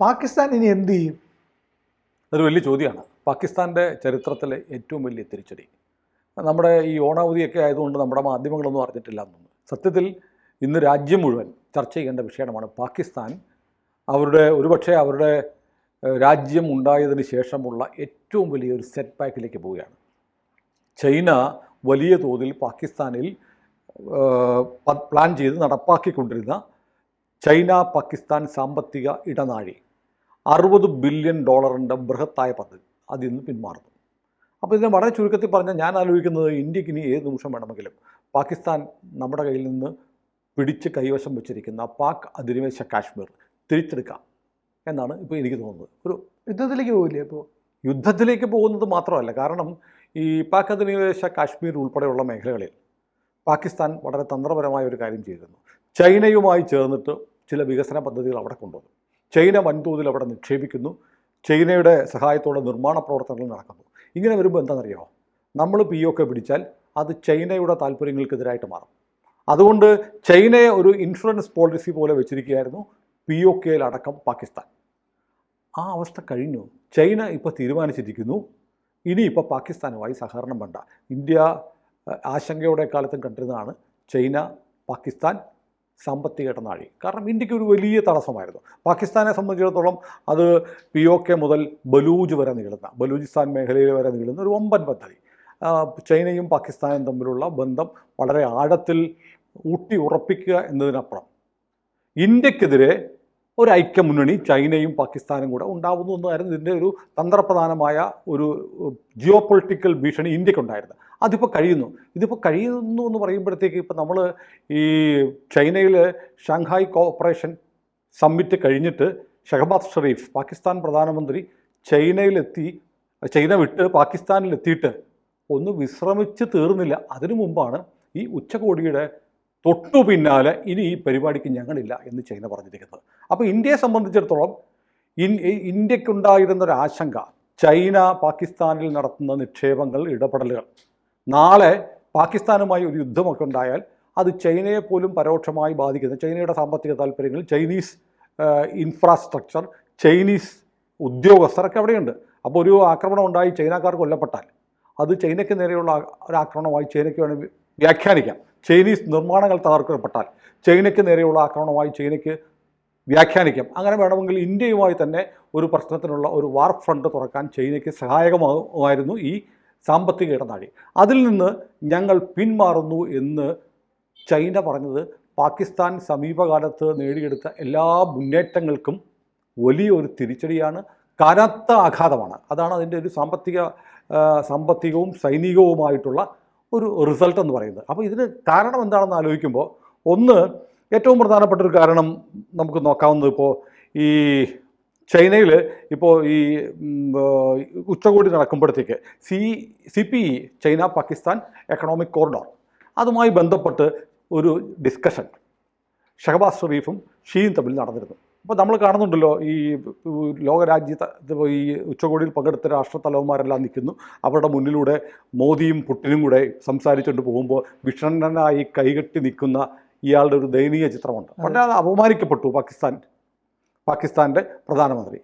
പാകിസ്ഥാൻ ഇനി എന്ത് ചെയ്യും? അതൊരു വലിയ ചോദ്യമാണ്. പാകിസ്ഥാൻ്റെ ചരിത്രത്തിലെ ഏറ്റവും വലിയ തിരിച്ചടി. നമ്മുടെ ഈ ഓണാവധിയൊക്കെ ആയതുകൊണ്ട് നമ്മുടെ മാധ്യമങ്ങളൊന്നും അറിഞ്ഞിട്ടില്ല എന്നുണ്ട്. സത്യത്തിൽ ഇന്ന് രാജ്യം മുഴുവൻ ചർച്ച ചെയ്യേണ്ട വിഷയമാണ് പാകിസ്ഥാൻ. ഒരുപക്ഷെ അവരുടെ രാജ്യം ഉണ്ടായതിന് ശേഷമുള്ള ഏറ്റവും വലിയൊരു സെറ്റ് ബാക്കിലേക്ക് പോവുകയാണ്. ചൈന വലിയ തോതിൽ പാകിസ്ഥാനിൽ പ്ലാൻ ചെയ്ത് നടപ്പാക്കിക്കൊണ്ടിരുന്ന ചൈന പാകിസ്ഥാൻ സാമ്പത്തിക ഇടനാഴി $60 ബില്യൺ ബൃഹത്തായ പദ്ധതി അതിന്ന് പിന്മാറുന്നു. അപ്പോൾ ഇതിനെ വളരെ ചുരുക്കത്തിൽ പറഞ്ഞാൽ ഞാൻ ആലോചിക്കുന്നത് ഇന്ത്യക്ക് ഇനി ഏത് നിമിഷം വേണമെങ്കിലും പാകിസ്ഥാൻ നമ്മുടെ കയ്യിൽ നിന്ന് പിടിച്ച് കൈവശം വെച്ചിരിക്കുന്ന പാക് അധിനിവേശ കാശ്മീർ തിരിച്ചെടുക്കാം എന്നാണ് ഇപ്പോൾ എനിക്ക് തോന്നുന്നത്. ഒരു യുദ്ധത്തിലേക്ക് പോകില്ലേ? അപ്പോൾ യുദ്ധത്തിലേക്ക് പോകുന്നത് മാത്രമല്ല, കാരണം ഈ പാക് അധിനിവേശ കാശ്മീർ ഉൾപ്പെടെയുള്ള മേഖലകളിൽ പാകിസ്ഥാൻ വളരെ തന്ത്രപരമായ ഒരു കാര്യം ചെയ്തിരുന്നു. ചൈനയുമായി ചേർന്നിട്ട് ചില വികസന പദ്ധതികൾ അവിടെ കൊണ്ടുവന്നു. ചൈന വൻതോതിൽ അവിടെ നിക്ഷേപിക്കുന്നു. ചൈനയുടെ സഹായത്തോടെ നിർമ്മാണ പ്രവർത്തനങ്ങൾ നടക്കുന്നു. ഇങ്ങനെ വരുമ്പോൾ എന്താണെന്നറിയാമോ, നമ്മൾ POK പിടിച്ചാൽ അത് ചൈനയുടെ താല്പര്യങ്ങൾക്കെതിരായിട്ട് മാറും. അതുകൊണ്ട് ചൈനയെ ഒരു ഇൻഷുറൻസ് പോളിസി പോലെ വെച്ചിരിക്കുകയായിരുന്നു POKയിലടക്കം പാകിസ്ഥാൻ. ആ അവസ്ഥ കഴിഞ്ഞു. ചൈന ഇപ്പോൾ തീരുമാനിച്ചിരിക്കുന്നു ഇനിയിപ്പോൾ പാകിസ്ഥാനുമായി സഹകരണം വേണ്ട. ഇന്ത്യ ആശങ്കയോടെ കാലത്തും കണ്ടിരുന്നതാണ് ചൈന പാകിസ്ഥാൻ സാമ്പത്തിക ഇടനാഴി. കാരണം ഇന്ത്യക്ക് ഒരു വലിയ തടസ്സമായിരുന്നു. പാകിസ്ഥാനെ സംബന്ധിച്ചിടത്തോളം അത് POK മുതൽ ബലൂജ് വരെ നീളുന്ന, ബലൂചിസ്ഥാൻ മേഖലയിൽ വരെ നീളുന്ന ഒരു വമ്പൻ പദ്ധതി. ചൈനയും പാകിസ്ഥാനും തമ്മിലുള്ള ബന്ധം വളരെ ആഴത്തിൽ ഊട്ടി ഉറപ്പിക്കുക എന്നതിനപ്പുറം ഇന്ത്യക്കെതിരെ ഒരു ഐക്യമുന്നണി ചൈനയും പാകിസ്ഥാനും കൂടെ ഉണ്ടാവുന്നു എന്നതായിരുന്നു ഇതിൻ്റെ ഒരു തന്ത്രപ്രധാനമായ ഒരു ജിയോ പൊളിറ്റിക്കൽ ഭീഷണി ഇന്ത്യക്കുണ്ടായിരുന്നു. അതിപ്പോൾ കഴിയുന്നു. ഇതിപ്പോൾ കഴിയുന്നു എന്ന് പറയുമ്പോഴത്തേക്ക് ഇപ്പോൾ നമ്മൾ ഈ ചൈനയിൽ ഷാങ്ഹായ് കോഓപ്പറേഷൻ സമ്മിറ്റ് കഴിഞ്ഞിട്ട് ഷഹബാസ് ഷെരീഫ് പാകിസ്ഥാൻ പ്രധാനമന്ത്രി ചൈന വിട്ട് പാകിസ്ഥാനിലെത്തിയിട്ട് ഒന്ന് വിശ്രമിച്ച് തീർന്നില്ല. അതിനു മുമ്പാണ് ഈ ഉച്ചകോടിയുടെ തൊട്ടു പിന്നാലെ ഇനി ഈ പരിപാടിക്ക് ഞങ്ങളില്ല എന്ന് ചൈന പറഞ്ഞിരിക്കുന്നത്. അപ്പോൾ ഇന്ത്യയെ സംബന്ധിച്ചിടത്തോളം ഇന്ത്യക്കുണ്ടായിരുന്നൊരാശങ്ക ചൈന പാകിസ്ഥാനിൽ നടത്തുന്ന നിക്ഷേപങ്ങൾ, ഇടപെടലുകൾ, നാളെ പാകിസ്ഥാനുമായി ഒരു യുദ്ധമൊക്കെ ഉണ്ടായാൽ അത് ചൈനയെ പോലും പരോക്ഷമായി ബാധിക്കുന്ന ചൈനയുടെ സാമ്പത്തിക താല്പര്യങ്ങൾ, ചൈനീസ് ഇൻഫ്രാസ്ട്രക്ചർ, ചൈനീസ് ഉദ്യോഗസ്ഥരൊക്കെ അവിടെയുണ്ട്. അപ്പോൾ ഒരു ആക്രമണം ഉണ്ടായി ചൈനക്കാർ കൊല്ലപ്പെട്ടാൽ അത് ചൈനയ്ക്ക് നേരെയുള്ള ഒരു ആക്രമണമായി ചൈനയ്ക്ക് വേണമെങ്കിൽ വ്യാഖ്യാനിക്കാം. ചൈനീസ് നിർമ്മാണങ്ങൾ തകർക്കപ്പെട്ടാൽ ചൈനയ്ക്ക് നേരെയുള്ള ആക്രമണമായി ചൈനയ്ക്ക് വ്യാഖ്യാനിക്കാം. അങ്ങനെ വേണമെങ്കിൽ ഇന്ത്യയുമായി തന്നെ ഒരു പ്രശ്നത്തിനുള്ള ഒരു വാർ ഫ്രണ്ട് തുറക്കാൻ ചൈനയ്ക്ക് സഹായകമായിരുന്നു ഈ സാമ്പത്തിക ഇടനാഴി. അതിൽ നിന്ന് ഞങ്ങൾ പിന്മാറുന്നു എന്ന് ചൈന പറഞ്ഞത് പാകിസ്ഥാൻ സമീപകാലത്ത് നേടിയെടുത്ത എല്ലാ മുന്നേറ്റങ്ങൾക്കും വലിയൊരു തിരിച്ചടിയാണ്, കനത്ത ആഘാതമാണ്. അതാണ് അതിൻ്റെ ഒരു സാമ്പത്തികവും സൈനികവുമായിട്ടുള്ള ഒരു റിസൾട്ട് എന്ന് പറയുന്നത്. അപ്പോൾ ഇതിന് കാരണം എന്താണെന്ന് ആലോചിക്കുമ്പോൾ ഒന്ന്, ഏറ്റവും പ്രധാനപ്പെട്ട ഒരു കാരണം നമുക്ക് നോക്കാവുന്നത്, ഇപ്പോൾ ഈ ചൈനയിൽ ഇപ്പോൾ ഈ ഉച്ചകോടി നടക്കുമ്പോഴത്തേക്ക് CPE China Pakistan economic corridor അതുമായി ബന്ധപ്പെട്ട് ഒരു ഡിസ്കഷൻ ഷഹബാസ് ഷെരീഫും ഷീയും തമ്മിൽ നടന്നിരുന്നു. അപ്പോൾ നമ്മൾ കാണുന്നുണ്ടല്ലോ, ഈ ലോകരാജ്യത്ത് ഈ ഉച്ചകോടിയിൽ പങ്കെടുത്ത രാഷ്ട്രത്തലവന്മാരെല്ലാം നിൽക്കുന്നു. അവരുടെ മുന്നിലൂടെ മോദിയും പുടിനും കൂടെ സംസാരിച്ചുകൊണ്ട് പോകുമ്പോൾ വിഷണ്ണനായി കൈകെട്ടി നിൽക്കുന്ന ഇയാളുടെ ഒരു ദയനീയ ചിത്രമുണ്ട്. വളരെ അപമാനിക്കപ്പെട്ടു പാകിസ്ഥാൻ്റെ പ്രധാനമന്ത്രി.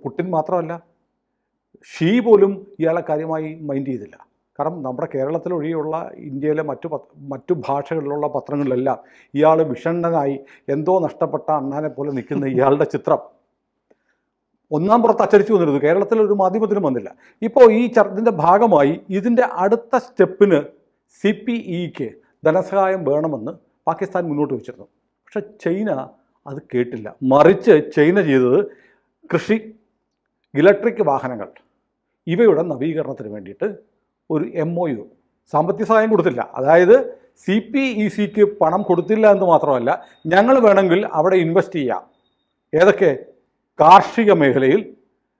പുടിൻ മാത്രമല്ല, ഷീ പോലും ഇയാളെ കാര്യമായി മൈൻഡ് ചെയ്തില്ല. കാരണം നമ്മുടെ കേരളത്തിലൊഴിയുള്ള ഇന്ത്യയിലെ മറ്റു ഭാഷകളിലുള്ള പത്രങ്ങളിലെല്ലാം ഇയാൾ വിഷണ്ണനായി എന്തോ നഷ്ടപ്പെട്ട അണ്ണാനെ പോലെ നിൽക്കുന്ന ഇയാളുടെ ചിത്രം ഒന്നാം പുറത്ത് അച്ചടിച്ചു വന്നിരുന്നു. കേരളത്തിലൊരു മാധ്യമത്തിനും വന്നില്ല. ഇപ്പോൾ ഇതിൻ്റെ ഭാഗമായി ഇതിൻ്റെ അടുത്ത സ്റ്റെപ്പിന് CPEക്ക് ധനസഹായം വേണമെന്ന് പാകിസ്ഥാൻ മുന്നോട്ട് വെച്ചിരുന്നു. പക്ഷെ ചൈന അത് കേട്ടില്ല. മറിച്ച് ചൈന ചെയ്തത് കൃഷി, ഇലക്ട്രിക് വാഹനങ്ങൾ ഇവയുടെ നവീകരണത്തിന് വേണ്ടിയിട്ട് ഒരു MOU, സാമ്പത്തിക സഹായം കൊടുത്തില്ല. അതായത് CPECക്ക് പണം കൊടുത്തില്ല എന്ന് മാത്രമല്ല, ഞങ്ങൾ വേണമെങ്കിൽ അവിടെ ഇൻവെസ്റ്റ് ചെയ്യാം. ഏതൊക്കെ? കാർഷിക മേഖലയിൽ,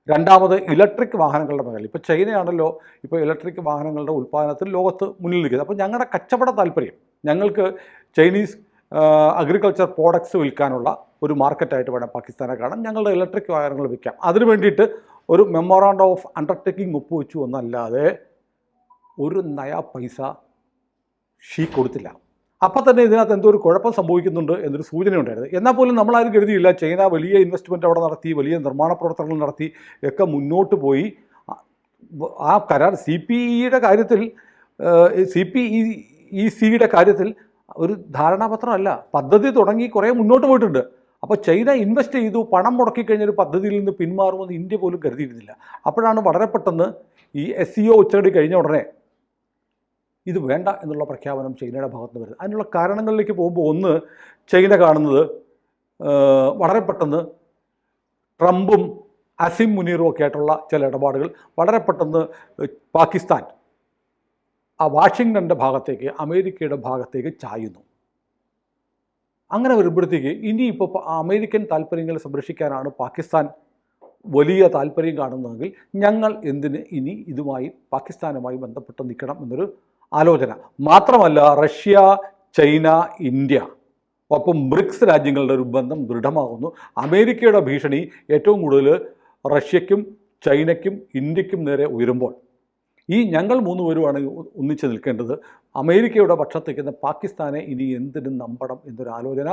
രണ്ടാമത് ഇലക്ട്രിക് വാഹനങ്ങളുടെ മേഖല. ഇപ്പോൾ ചൈനയാണല്ലോ ഇപ്പോൾ ഇലക്ട്രിക് വാഹനങ്ങളുടെ ഉൽപ്പാദനത്തിൽ ലോകത്ത് മുന്നിൽ നിൽക്കുന്നത്. അപ്പോൾ ഞങ്ങളുടെ കച്ചവട താല്പര്യം, ഞങ്ങൾക്ക് ചൈനീസ് അഗ്രികൾച്ചർ പ്രോഡക്ട്സ് വിൽക്കാനുള്ള ഒരു മാർക്കറ്റായിട്ട് വേണം പാകിസ്ഥാനെ കാണാൻ. ഞങ്ങളുടെ ഇലക്ട്രിക് വാഹനങ്ങൾ വിൽക്കാം. അതിനു വേണ്ടിയിട്ട് ഒരു മെമ്മോറാണ്ടം ഓഫ് അണ്ടർടേക്കിംഗ് ഒപ്പുവെച്ചു എന്നല്ലാതെ ഒരു നയാ പൈസ ഷീ കൊടുത്തില്ല. അപ്പം തന്നെ ഇതിനകത്ത് എന്തോ ഒരു കുഴപ്പം സംഭവിക്കുന്നുണ്ട് എന്നൊരു സൂചനയുണ്ടായിരുന്നു. എന്നാൽ പോലും നമ്മളാരും കരുതിയില്ല ചൈന വലിയ ഇൻവെസ്റ്റ്മെൻറ്റ് അവിടെ നടത്തി, വലിയ നിർമ്മാണ പ്രവർത്തനങ്ങൾ നടത്തി ഒക്കെ മുന്നോട്ട് പോയി. ആ കരാർ CPEയുടെ കാര്യത്തിൽ CPECയുടെ കാര്യത്തിൽ ഒരു ധാരണാപത്രമല്ല, പദ്ധതി തുടങ്ങി കുറേ മുന്നോട്ട് പോയിട്ടുണ്ട്. അപ്പോൾ ചൈന ഇൻവെസ്റ്റ് ചെയ്തു, പണം മുടക്കിക്കഴിഞ്ഞൊരു പദ്ധതിയിൽ നിന്ന് പിന്മാറുമെന്ന് ഇന്ത്യ പോലും കരുതിയിരുന്നില്ല. അപ്പോഴാണ് വളരെ പെട്ടെന്ന് ഈ SCO ഉച്ചകടി കഴിഞ്ഞ ഉടനെ ഇത് വേണ്ട എന്നുള്ള പ്രഖ്യാപനം ചൈനയുടെ ഭാഗത്ത് വരുന്നത്. അതിനുള്ള കാരണങ്ങളിലേക്ക് പോകുമ്പോൾ ഒന്ന്, ചൈന കാണുന്നത് വളരെ പെട്ടെന്ന് ട്രംപും അസിം മുനീറും ഒക്കെ ആയിട്ടുള്ള ചില ഇടപാടുകൾ വളരെ പെട്ടെന്ന് പാകിസ്ഥാൻ ആ വാഷിങ്ടൻ്റെ ഭാഗത്തേക്ക്, അമേരിക്കയുടെ ഭാഗത്തേക്ക് ചായുന്നു. അങ്ങനെ വരുമ്പോഴത്തേക്ക് ഇനിയിപ്പോൾ അമേരിക്കൻ താല്പര്യങ്ങൾ സംരക്ഷിക്കാനാണ് പാകിസ്ഥാൻ വലിയ താല്പര്യം കാണുന്നതെങ്കിൽ ഞങ്ങൾ എന്തിന് ഇനി ഇതുമായി പാകിസ്ഥാനുമായി ബന്ധപ്പെട്ട് നിൽക്കണം എന്നൊരു ആലോചന. മാത്രമല്ല റഷ്യ, ചൈന, ഇന്ത്യ ഒപ്പം ബ്രിക്സ് രാജ്യങ്ങളുടെ ഒരു ബന്ധം ദൃഢമാകുന്നു. അമേരിക്കയുടെ ഭീഷണി ഏറ്റവും കൂടുതൽ റഷ്യയ്ക്കും ചൈനയ്ക്കും ഇന്ത്യക്കും നേരെ ഉയരുമ്പോൾ ഈ ഞങ്ങൾ മൂന്ന് പേരുമാണ് ഒന്നിച്ച് നിൽക്കേണ്ടത്. അമേരിക്കയുടെ പക്ഷത്ത് നിൽക്കുന്ന പാകിസ്ഥാനെ ഇനി എന്തിനും നമ്പണം എന്നൊരു ആലോചന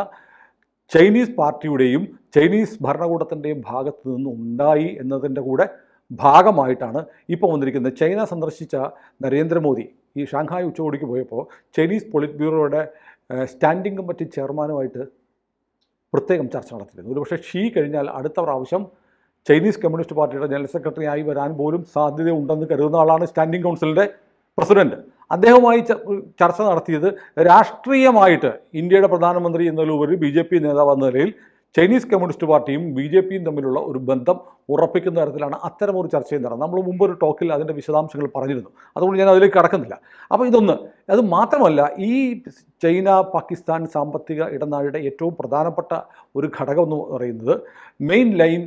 ചൈനീസ് പാർട്ടിയുടെയും ചൈനീസ് ഭരണകൂടത്തിൻ്റെയും ഭാഗത്ത് നിന്ന് ഉണ്ടായി എന്നതിൻ്റെ കൂടെ ഭാഗമായിട്ടാണ് ഇപ്പോൾ വന്നിരിക്കുന്നത്. ചൈന സന്ദർശിച്ച നരേന്ദ്രമോദി ഈ ഷാങ്ഹായ് ഉച്ചകോടിക്ക് പോയപ്പോൾ ചൈനീസ് പൊളിറ്റ് ബ്യൂറോയുടെ സ്റ്റാൻഡിംഗ് കമ്മിറ്റി ചെയർമാനുമായിട്ട് പ്രത്യേകം ചർച്ച നടത്തിയിരുന്നു. ഒരുപക്ഷെ ഷീ കഴിഞ്ഞാൽ അടുത്ത പ്രാവശ്യം ചൈനീസ് കമ്മ്യൂണിസ്റ്റ് പാർട്ടിയുടെ ജനറൽ സെക്രട്ടറി ആയി വരാൻ പോലും സാധ്യതയുണ്ടെന്ന് കരുതുന്ന ആളാണ് സ്റ്റാൻഡിംഗ് കൗൺസിലിൻ്റെ പ്രസിഡന്റ്. അദ്ദേഹവുമായി ചർച്ച നടത്തിയത് രാഷ്ട്രീയമായിട്ട് ഇന്ത്യയുടെ പ്രധാനമന്ത്രി എന്നതിലുപരി BJP നേതാവ് എന്ന നിലയിൽ ചൈനീസ് കമ്മ്യൂണിസ്റ്റ് പാർട്ടിയും BJPയും തമ്മിലുള്ള ഒരു ബന്ധം ഉറപ്പിക്കുന്ന തരത്തിലാണ് അത്തരമൊരു ചർച്ചയും നടന്നത്. നമ്മൾ മുമ്പൊരു ടോക്കിൽ അതിൻ്റെ വിശദാംശങ്ങൾ പറഞ്ഞിരുന്നു, അതുകൊണ്ട് ഞാൻ അതിലേക്ക് കടക്കുന്നില്ല. അപ്പോൾ ഇതൊന്ന്, അത് മാത്രമല്ല ഈ ചൈന പാകിസ്ഥാൻ സാമ്പത്തിക ഇടനാഴിയുടെ ഏറ്റവും പ്രധാനപ്പെട്ട ഒരു ഘടകം എന്ന് പറയുന്നത് മെയിൻ ലൈൻ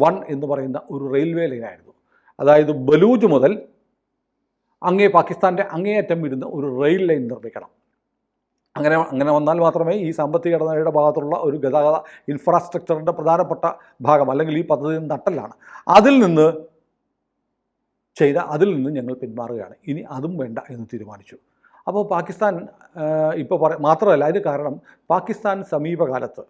1 എന്ന് പറയുന്ന ഒരു റെയിൽവേ ലൈനായിരുന്നു. അതായത് ബലൂജ് മുതൽ പാകിസ്ഥാൻ്റെ അങ്ങേയറ്റം വരുന്ന ഒരു റെയിൽ ലൈൻ നിർമ്മിക്കണം. അങ്ങനെ വന്നാൽ മാത്രമേ ഈ സാമ്പത്തിക ഇടനാഴിയുടെ ഭാഗത്തുള്ള ഒരു ഗതാഗത ഇൻഫ്രാസ്ട്രക്ചറിൻ്റെ പ്രധാനപ്പെട്ട ഭാഗം, അല്ലെങ്കിൽ ഈ പദ്ധതി നട്ടലാണ്. അതിൽ നിന്ന് ഞങ്ങൾ പിന്മാറുകയാണ്, ഇനി അതും വേണ്ട എന്ന് തീരുമാനിച്ചു. അപ്പോൾ പാകിസ്ഥാൻ ഇപ്പോൾ മാത്രമല്ല, അതിന് കാരണം പാകിസ്ഥാൻ സമീപകാലത്ത്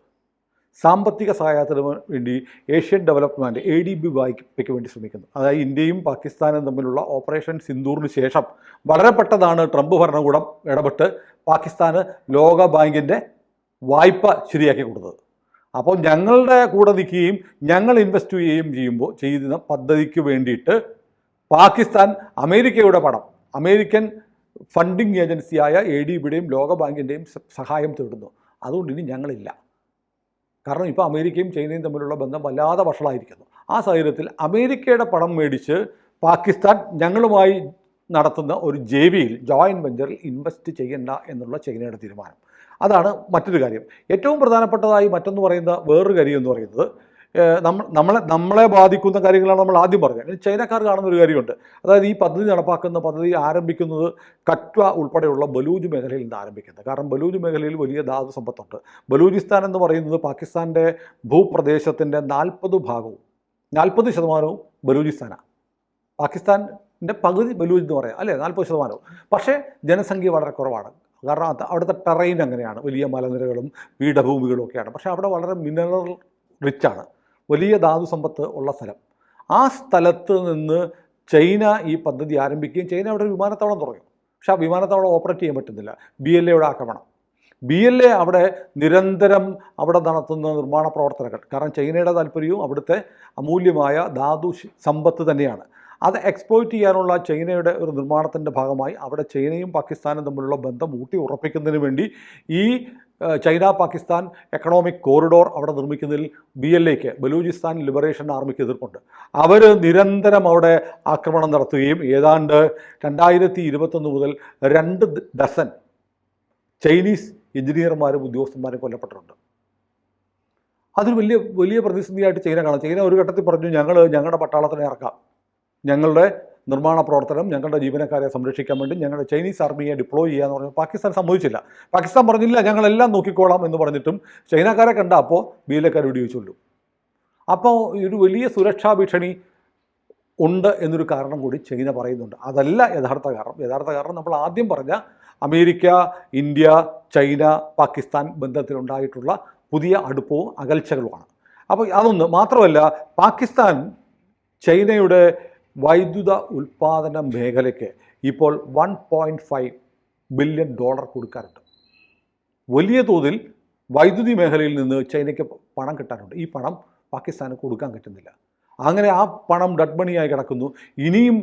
സാമ്പത്തിക സഹായത്തിന് വേണ്ടി ഏഷ്യൻ ഡെവലപ്മെൻറ്റ് ADB വായ്പയ്ക്ക് വേണ്ടി ശ്രമിക്കുന്നു. അതായത് ഇന്ത്യയും പാകിസ്ഥാനും തമ്മിലുള്ള ഓപ്പറേഷൻ സിന്ദൂറിന് ശേഷം വളരെ പെട്ടെന്നാണ് ട്രംപ് ഭരണകൂടം ഇടപെട്ട് പാകിസ്ഥാന് ലോക ബാങ്കിൻ്റെ വായ്പ ശരിയാക്കി കൊടുത്തത്. അപ്പോൾ ഞങ്ങളുടെ കൂടെ നിൽക്കുകയും ഞങ്ങൾ ഇൻവെസ്റ്റ് ചെയ്യുകയും ചെയ്യുന്ന പദ്ധതിക്ക് വേണ്ടിയിട്ട് പാകിസ്ഥാൻ അമേരിക്കയുടെ പണം, അമേരിക്കൻ ഫണ്ടിങ് ഏജൻസിയായ ADBയുടെയും ലോക ബാങ്കിൻ്റെയും സഹായം തേടുന്നു. അതുകൊണ്ട് ഇനി ഞങ്ങളില്ല. കാരണം ഇപ്പോൾ അമേരിക്കയും ചൈനയും തമ്മിലുള്ള ബന്ധം വല്ലാതെ വഷളായിരിക്കുന്നു. ആ സാഹചര്യത്തിൽ അമേരിക്കയുടെ പണം മേടിച്ച് പാകിസ്ഥാൻ ഞങ്ങളുമായി നടത്തുന്ന ഒരു JVയിൽ ജോയിൻറ്റ് വെഞ്ചറിൽ ഇൻവെസ്റ്റ് ചെയ്യണ്ട എന്നുള്ള ചൈനയുടെ തീരുമാനം. അതാണ് മറ്റൊരു കാര്യം. ഏറ്റവും പ്രധാനപ്പെട്ടതായി മറ്റൊന്ന് പറയുന്ന വേറൊരു കാര്യം എന്ന് പറയുന്നത് നമ്മളെ ബാധിക്കുന്ന കാര്യങ്ങളാണ് നമ്മൾ ആദ്യം പറഞ്ഞത്. ചൈനക്കാർ കാണുന്ന ഒരു കാര്യമുണ്ട്. അതായത് ഈ പദ്ധതി ആരംഭിക്കുന്നത് കറ്റ്വ ഉൾപ്പെടെയുള്ള ബലൂജ് മേഖലയിൽ നിന്ന് ആരംഭിക്കുന്നത്. കാരണം ബലൂജ് മേഖലയിൽ വലിയ ധാതു സമ്പത്തുണ്ട്. ബലൂചിസ്ഥാൻ എന്ന് പറയുന്നത് പാകിസ്ഥാൻ്റെ ഭൂപ്രദേശത്തിൻ്റെ 40% ബലൂചിസ്ഥാനാണ്. പാകിസ്ഥാൻ്റെ പകുതി ബലൂജ് എന്ന് പറയാം, അല്ലേ, 40%. പക്ഷേ ജനസംഖ്യ വളരെ കുറവാണ്. കാരണം അവിടുത്തെ ടെറൈൻ അങ്ങനെയാണ്, വലിയ മലനിരകളും പീഠഭൂമികളും ഒക്കെയാണ്. പക്ഷേ അവിടെ വളരെ മിനറൽ റിച്ചാണ്, വലിയ ധാതു സമ്പത്ത് ഉള്ള സ്ഥലം. ആ സ്ഥലത്ത് നിന്ന് ചൈന ഈ പദ്ധതി ആരംഭിക്കുകയും ചൈന അവിടെ ഒരു വിമാനത്താവളം തുടങ്ങി. പക്ഷേ ആ വിമാനത്താവളം ഓപ്പറേറ്റ് ചെയ്യാൻ പറ്റുന്നില്ല. BLAയുടെ ആക്രമണം. BLA അവിടെ നിരന്തരം അവിടെ നടത്തുന്ന നിർമ്മാണ പ്രവർത്തനങ്ങൾ, കാരണം ചൈനയുടെ താല്പര്യവും അവിടുത്തെ അമൂല്യമായ ധാതു സമ്പത്ത് തന്നെയാണ്. അത് എക്സ്പ്ലോയിറ്റ് ചെയ്യാനുള്ള ചൈനയുടെ ഒരു നിർമ്മാണത്തിൻ്റെ ഭാഗമായി അവിടെ ചൈനയും പാകിസ്ഥാനും തമ്മിലുള്ള ബന്ധം ഊട്ടി ഉറപ്പിക്കുന്നതിന് വേണ്ടി ഈ ചൈന പാകിസ്ഥാൻ എക്കണോമിക് കോറിഡോർ അവിടെ നിർമ്മിക്കുന്നതിൽ BLAക്ക്, ബലൂചിസ്ഥാൻ ലിബറേഷൻ ആർമിക്ക് എതിർപ്പുണ്ട്. അവർ നിരന്തരം അവിടെ ആക്രമണം നടത്തുകയും ഏതാണ്ട് 2021 മുതൽ 2 ഡസൻ ചൈനീസ് എഞ്ചിനീയർമാരും ഉദ്യോഗസ്ഥന്മാരും കൊല്ലപ്പെട്ടിട്ടുണ്ട്. അതൊരു വലിയ പ്രതിസന്ധിയായിട്ട് ചൈന കാണാം. ചൈന ഒരു ഘട്ടത്തിൽ പറഞ്ഞു, ഞങ്ങളുടെ പട്ടാളത്തിനെ ഇറക്കാം, ഞങ്ങളുടെ നിർമ്മാണ പ്രവർത്തനം, ഞങ്ങളുടെ ജീവനക്കാരെ സംരക്ഷിക്കാൻ വേണ്ടി ഞങ്ങളുടെ ചൈനീസ് ആർമിയെ ഡിപ്ലോയ് ചെയ്യാന്ന് പറഞ്ഞു. പാകിസ്ഥാൻ സമ്മതിച്ചില്ല. പാകിസ്ഥാൻ പറഞ്ഞില്ല, ഞങ്ങളെല്ലാം നോക്കിക്കോളാം എന്ന് പറഞ്ഞിട്ടും ചൈനക്കാരെ കണ്ട അപ്പോൾ BLAക്കാർ വെടിവെച്ചുള്ളൂ. അപ്പോൾ ഒരു വലിയ സുരക്ഷാ ഭീഷണി ഉണ്ട് എന്നൊരു കാരണം കൂടി ചൈന പറയുന്നുണ്ട്. അതല്ല യഥാർത്ഥ കാരണം നമ്മൾ ആദ്യം പറഞ്ഞ അമേരിക്ക, ഇന്ത്യ, ചൈന, പാകിസ്ഥാൻ ബന്ധത്തിലുണ്ടായിട്ടുള്ള പുതിയ അടുപ്പവും അകൽച്ചകളുമാണ്. അപ്പോൾ അതൊന്ന് മാത്രമല്ല, പാകിസ്ഥാൻ ചൈനയുടെ വൈദ്യുത ഉൽപ്പാദന മേഖലയ്ക്ക് ഇപ്പോൾ $1.5 ബില്യൺ കൊടുക്കാറുണ്ട്. വലിയ തോതിൽ വൈദ്യുതി മേഖലയിൽ നിന്ന് ചൈനയ്ക്ക് പണം കിട്ടാനുണ്ട്. ഈ പണം പാകിസ്ഥാന് കൊടുക്കാൻ പറ്റുന്നില്ല. അങ്ങനെ ആ പണം ഡെഡ് മണിയായി കിടക്കുന്നു. ഇനിയും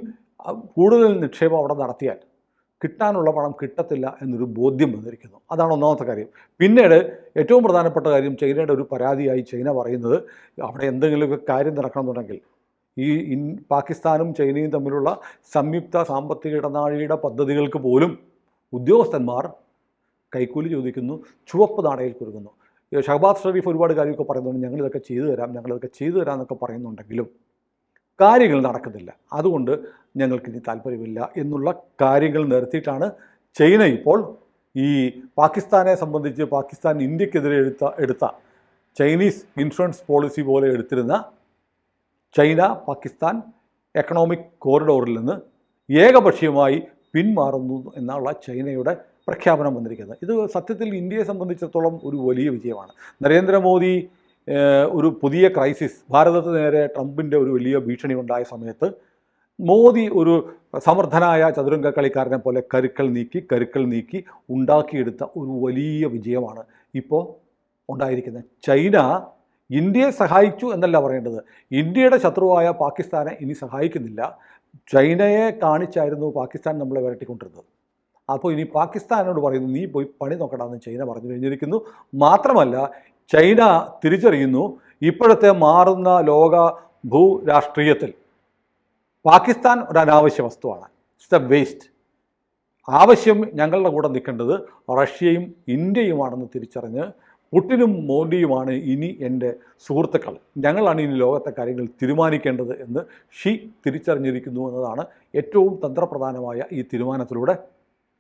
കൂടുതൽ നിക്ഷേപം അവിടെ നടത്തിയാൽ കിട്ടാനുള്ള പണം കിട്ടത്തില്ല എന്നൊരു ബോധ്യം വന്നിരിക്കുന്നു. അതാണ് ഒന്നാമത്തെ കാര്യം. പിന്നീട് ഏറ്റവും പ്രധാനപ്പെട്ട കാര്യം, ചൈനയുടെ ഒരു പരാതിയായി ചൈന പറയുന്നത്, അവിടെ എന്തെങ്കിലുമൊക്കെ കാര്യം നടക്കണമെന്നുണ്ടെങ്കിൽ ഈ പാകിസ്ഥാനും ചൈനയും തമ്മിലുള്ള സംയുക്ത സാമ്പത്തിക ഇടനാഴിയുടെ പദ്ധതികൾക്ക് പോലും ഉദ്യോഗസ്ഥന്മാർ കൈക്കൂലി ചോദിക്കുന്നു, ചുവപ്പ് നാണയിൽ കുരുങ്ങുന്നു. ഷഹബാസ് ഷെരീഫ് ഒരുപാട് കാര്യമൊക്കെ പറയുന്നുണ്ട്, ഞങ്ങളിതൊക്കെ ചെയ്തു തരാം എന്നൊക്കെ പറയുന്നുണ്ടെങ്കിലും കാര്യങ്ങൾ നടക്കുന്നില്ല. അതുകൊണ്ട് ഞങ്ങൾക്കിനി താല്പര്യമില്ല എന്നുള്ള കാര്യങ്ങൾ നിർത്തിയിട്ടാണ് ചൈന ഇപ്പോൾ ഈ പാകിസ്ഥാനെ സംബന്ധിച്ച് പാകിസ്ഥാൻ ഇന്ത്യക്കെതിരെ എടുത്ത ചൈനീസ് ഇൻഷുറൻസ് പോളിസി പോലെ എടുത്തിരുന്ന ചൈന പാകിസ്ഥാൻ എക്കണോമിക് കോറിഡോറിൽ നിന്ന് ഏകപക്ഷീയമായി പിന്മാറുന്നു എന്നുള്ള ചൈനയുടെ പ്രഖ്യാപനം വന്നിരിക്കുന്നത്. ഇത് സത്യത്തിൽ ഇന്ത്യയെ സംബന്ധിച്ചിടത്തോളം ഒരു വലിയ വിജയമാണ്. നരേന്ദ്രമോദി ഒരു പുതിയ ക്രൈസിസ്, ഭാരതത്തിന് നേരെ ട്രംപിൻ്റെ ഒരു വലിയ ഭീഷണി ഉണ്ടായ സമയത്ത് മോദി ഒരു സമർത്ഥനായ ചതുരംഗ കളിക്കാരനെ പോലെ കരുക്കൾ നീക്കി ഉണ്ടാക്കിയെടുത്ത ഒരു വലിയ വിജയമാണ് ഇപ്പോൾ ഉണ്ടായിരിക്കുന്നത്. ചൈന ഇന്ത്യയെ സഹായിച്ചു എന്നല്ല പറയേണ്ടത്, ഇന്ത്യയുടെ ശത്രുവായ പാകിസ്ഥാനെ ഇനി സഹായിക്കുന്നില്ല. ചൈനയെ കാണിച്ചായിരുന്നു പാകിസ്ഥാൻ നമ്മളെ വരട്ടിക്കൊണ്ടിരുന്നത്. അപ്പോൾ ഇനി പാകിസ്ഥാനോട് പറയുന്നു, നീ പോയി പണി നോക്കണമെന്ന് ചൈന പറഞ്ഞു കഴിഞ്ഞിരിക്കുന്നു. മാത്രമല്ല, ചൈന തിരിച്ചറിയുന്നു ഇപ്പോഴത്തെ മാറുന്ന ലോക ഭൂരാഷ്ട്രീയത്തിൽ പാകിസ്ഥാൻ ഒരു അനാവശ്യ വസ്തുവാണ്. It's A waste. ആവശ്യം ഞങ്ങളുടെ കൂടെ നിൽക്കേണ്ടത് റഷ്യയും ഇന്ത്യയുമാണെന്ന് തിരിച്ചറിഞ്ഞ് പുടിനും മോദിയുമാണ് ഇനി എൻ്റെ സുഹൃത്തുക്കൾ, ഞങ്ങളാണ് ഇനി ലോകത്തെ കാര്യങ്ങൾ തീരുമാനിക്കേണ്ടത് എന്ന് ഷി തിരിച്ചറിഞ്ഞിരിക്കുന്നു എന്നതാണ് ഏറ്റവും തന്ത്രപ്രധാനമായ ഈ തീരുമാനത്തിലൂടെ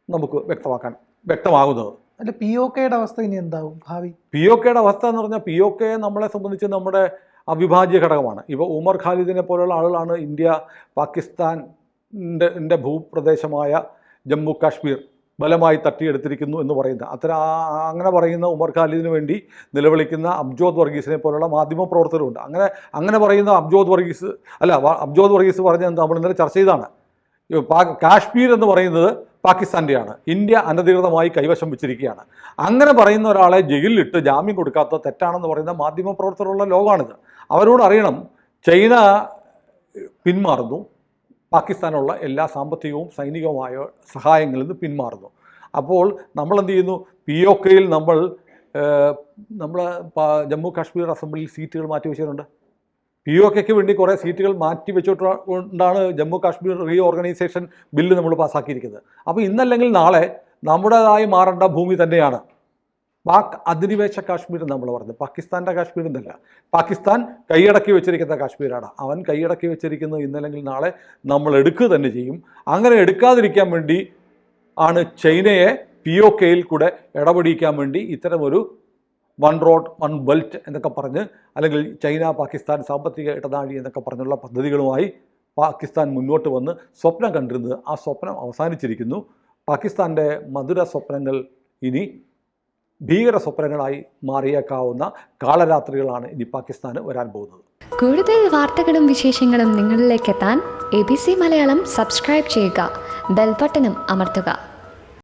നമുക്ക് വ്യക്തമാകുന്നത്. അല്ല, POKയുടെ അവസ്ഥ ഇനി എന്താവും ഭാവി? POKയുടെ അവസ്ഥ എന്ന് പറഞ്ഞാൽ, POK നമ്മളെ സംബന്ധിച്ച് നമ്മുടെ അവിഭാജ്യ ഘടകമാണ്. ഇപ്പോൾ ഉമർ ഖാലിദിനെ പോലുള്ള ആളുകളാണ് ഇന്ത്യ പാകിസ്ഥാൻ്റെ ഭൂപ്രദേശമായ ജമ്മു കാശ്മീർ ബലമായി തട്ടിയെടുത്തിരിക്കുന്നു എന്ന് പറയുന്നത്. അങ്ങനെ പറയുന്ന ഉമർ ഖാലിദിന് വേണ്ടി നിലവിളിക്കുന്ന അബ്ജോദ് വർഗീസിനെ പോലുള്ള മാധ്യമപ്രവർത്തകരുണ്ട്. അങ്ങനെ പറയുന്ന അബ്ജോദ് വർഗീസ് പറഞ്ഞത് നമ്മൾ ഇന്നലെ ചർച്ച ചെയ്താണ്. കാശ്മീർ എന്ന് പറയുന്നത് പാകിസ്ഥാൻ്റെയാണ്, ഇന്ത്യ അനധികൃതമായി കൈവശം വെച്ചിരിക്കുകയാണ്. അങ്ങനെ പറയുന്ന ഒരാളെ ജയിലിലിട്ട് ജാമ്യം കൊടുക്കാത്ത തെറ്റാണെന്ന് പറയുന്ന മാധ്യമപ്രവർത്തകരുള്ള ലോകമാണിത്. അവരോട് അറിയണം, ചൈന പിന്മാറുന്നു, പാകിസ്ഥാനുള്ള എല്ലാ സാമ്പത്തികവും സൈനികവുമായ സഹായങ്ങളിൽ നിന്ന് പിന്മാറുന്നു. അപ്പോൾ നമ്മൾ എന്ത് ചെയ്യുന്നു? POKയിൽ നമ്മൾ ജമ്മു കാശ്മീർ അസംബ്ലിയിൽ സീറ്റുകൾ മാറ്റി വെച്ചിട്ടുണ്ട്. POKയ്ക്ക് വേണ്ടി കുറേ സീറ്റുകൾ മാറ്റി വെച്ചിട്ടുകൊണ്ടാണ് ജമ്മു കാശ്മീർ റീഓർഗനൈസേഷൻ ബില്ല് നമ്മൾ പാസ്സാക്കിയിരിക്കുന്നത്. അപ്പോൾ ഇന്നല്ലെങ്കിൽ നാളെ നമ്മുടേതായി മാറേണ്ട ഭൂമി തന്നെയാണ് പാക് അധിനിവേശ കാശ്മീർ നമ്മൾ പറഞ്ഞത്. പാകിസ്ഥാൻ്റെ കാശ്മീർ എന്നല്ല, പാകിസ്ഥാൻ കൈയടക്കി വെച്ചിരിക്കുന്ന കാശ്മീരാണ്. അവൻ കൈയടക്കി വെച്ചിരിക്കുന്നത് ഇന്നല്ലെങ്കിൽ നാളെ നമ്മൾ എടുക്കുക തന്നെ ചെയ്യും. അങ്ങനെ എടുക്കാതിരിക്കാൻ വേണ്ടി ആണ് ചൈനയെ POKയിൽ കൂടെ ഇടപെടിക്കാൻ വേണ്ടി ഇത്തരമൊരു വൺ റോഡ് വൺ ബെൽറ്റ് എന്നൊക്കെ പറഞ്ഞ്, അല്ലെങ്കിൽ ചൈന പാകിസ്ഥാൻ സാമ്പത്തിക ഇടനാഴി എന്നൊക്കെ പറഞ്ഞുള്ള പദ്ധതികളുമായി പാകിസ്ഥാൻ മുന്നോട്ട് വന്ന് സ്വപ്നം കണ്ടിരുന്നത്. ആ സ്വപ്നം അവസാനിച്ചിരിക്കുന്നു. പാകിസ്ഥാൻ്റെ മധുര സ്വപ്നങ്ങൾ ഇനി ഭീകര സ്വപ്നങ്ങളായി മാറിയേക്കാവുന്ന കാളരാത്രികളാണ് ഇനി പാകിസ്ഥാന് വരാൻ പോകുന്നത്. കൂടുതൽ വാർത്തകളും വിശേഷങ്ങളും നിങ്ങളിലേക്ക് എത്താൻ ABC മലയാളം സബ്സ്ക്രൈബ് ചെയ്യുക, ബെൽബട്ടനും അമർത്തുക.